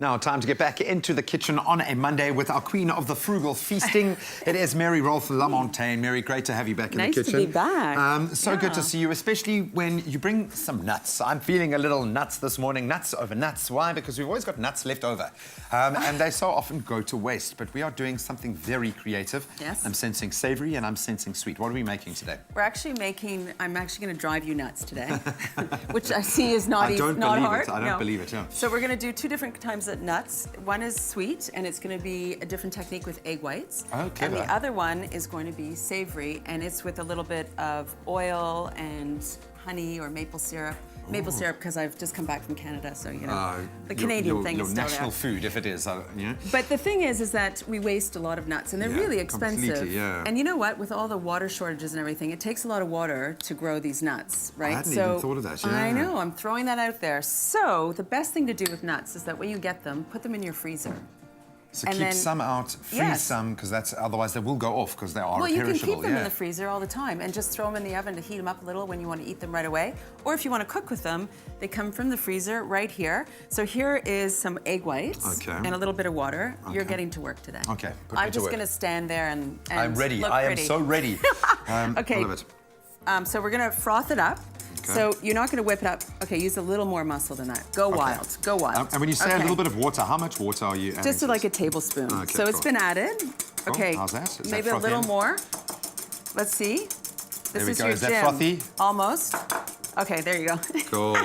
Now, time to get back into the kitchen on a Monday with our queen of the frugal feasting. It is Mary Rolfe Lamontagne. Mary, great to have you back in the kitchen. Nice to be back. So good to see you, especially when you bring some nuts. I'm feeling a little nuts this morning. Nuts over nuts. Why? Because we've always got nuts left over. And they so often go to waste. But we are doing something very creative. Yes. I'm sensing savoury and I'm sensing sweet. What are we making today? We're actually making, I'm actually going to drive you nuts today, which I see is not easy, not hard. I don't believe it, yeah. So we're going to do two different types of nuts. One is sweet, and it's going to be a different technique with egg whites. Okay. And the other one is going to be savory, and it's with a little bit of oil and honey or maple syrup. Maple syrup, because I've just come back from Canada, so, you know, the Canadian thing is still there. Your national food, if it is, yeah. But the thing is that we waste a lot of nuts, and they're really expensive. Completely, yeah. And you know what? With all the water shortages and everything, it takes a lot of water to grow these nuts, right? I hadn't even thought of that, yeah. I know, I'm throwing that out there. So the best thing to do with nuts is that when you get them, put them in your freezer. So keep some out, freeze some, because that's otherwise they will go off because they are perishable. Well, you can keep them in the freezer all the time and just throw them in the oven to heat them up a little when you want to eat them right away. Or if you want to cook with them, they come from the freezer right here. So here is some egg whites and a little bit of water. You're getting to work today. Okay, I'm just going to stand there and I'm ready. Look I am pretty. so ready. Okay. I love it. So we're going to froth it up. Okay. So you're not going to whip it up. Okay, use a little more muscle than that. Go wild. Go wild. And when you say a little bit of water, how much water are you adding? Just like a tablespoon. Okay, so it's been added. Cool. Okay. How's that? Is maybe that a little more. Let's see. There we is go. your Is that frothy? Almost. Okay, there you go. Cool.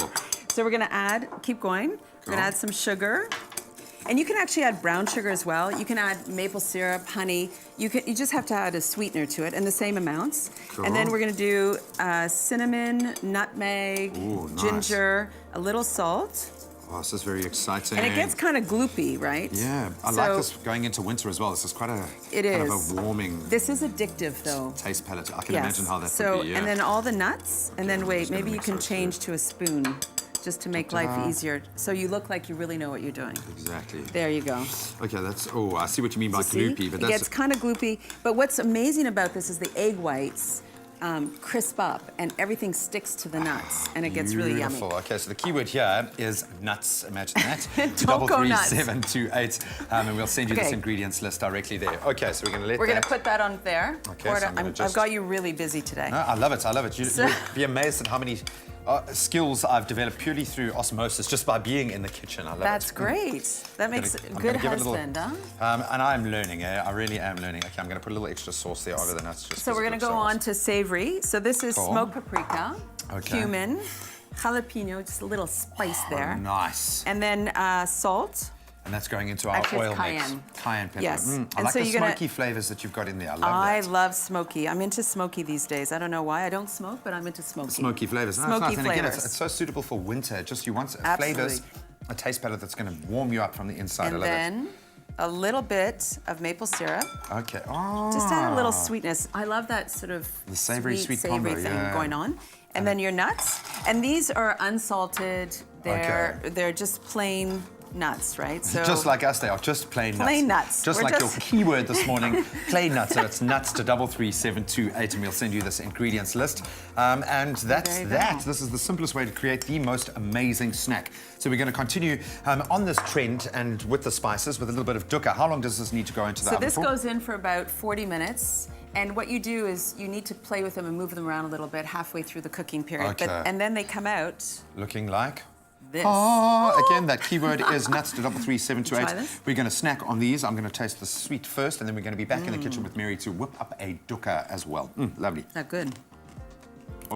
So we're going to add, keep going. We're going to add some sugar. And you can actually add brown sugar as well. You can add maple syrup, honey. You just have to add a sweetener to it, and the same amounts. Cool. And then we're going to do cinnamon, nutmeg, ginger, a little salt. Oh, this is very exciting. And it gets kind of gloopy, right? Yeah, I like this going into winter as well. This is quite a kind of a warming. This is addictive, though. Taste palette. I can imagine how that would be. Yeah. And then all the nuts, and then wait, maybe you can change to a spoon. Just to make life easier, so you look like you really know what you're doing. Exactly. There you go. Okay, that's, I see what you mean by gloopy, but it gets kind of gloopy, but what's amazing about this is the egg whites crisp up and everything sticks to the nuts, and it gets really yummy. Okay, so the key word here is nuts, imagine that. Don't go nuts. 233-728, and we'll send you this ingredients list directly there. Okay, so we're going to let We're going to put that on there. Okay, so I've got you really busy today. No, I love it, I love it. You'll be amazed at how many skills I've developed purely through osmosis, just by being in the kitchen. I love it. That's great. That makes a good husband, huh? And I'm learning, I really am learning. Okay, I'm going to put a little extra sauce there over the nuts. So we're going to go on to savory. So this is smoked paprika, cumin, jalapeno, just a little spice there. Nice. And then salt. And that's going into our oil mix. Cayenne pepper. Yes. I like the smoky flavors that you've got in there. I love that. I love smoky. I'm into smoky these days. I don't know why. I don't smoke, but I'm into smoky. Smoky flavors. Smoky flavors. And again, it's so suitable for winter. Just you want flavors, a taste palette that's going to warm you up from the inside. And then a little bit of maple syrup. Okay. Just add a little sweetness. I love that sort of the savory sweet combo, thing going on. And then your nuts. And these are unsalted. They're just plain nuts, right? So just like us, they are just plain nuts. Plain nuts. Just like your keyword this morning, plain nuts. So it's nuts to 33728, and we'll send you this ingredients list. And that's that. This is the simplest way to create the most amazing snack. So we're going to continue on this trend and with the spices, with a little bit of dukkha. How long does this need to go into the oven for? So this goes in for about 40 minutes. And what you do is you need to play with them and move them around a little bit halfway through the cooking period. Okay. And then they come out looking like this. Again, that keyword is nuts to 33728. We're going to snack on these. I'm going to taste the sweet first, and then we're going to be back in the kitchen with Mary to whip up a dukkha as well. Lovely. Is that good?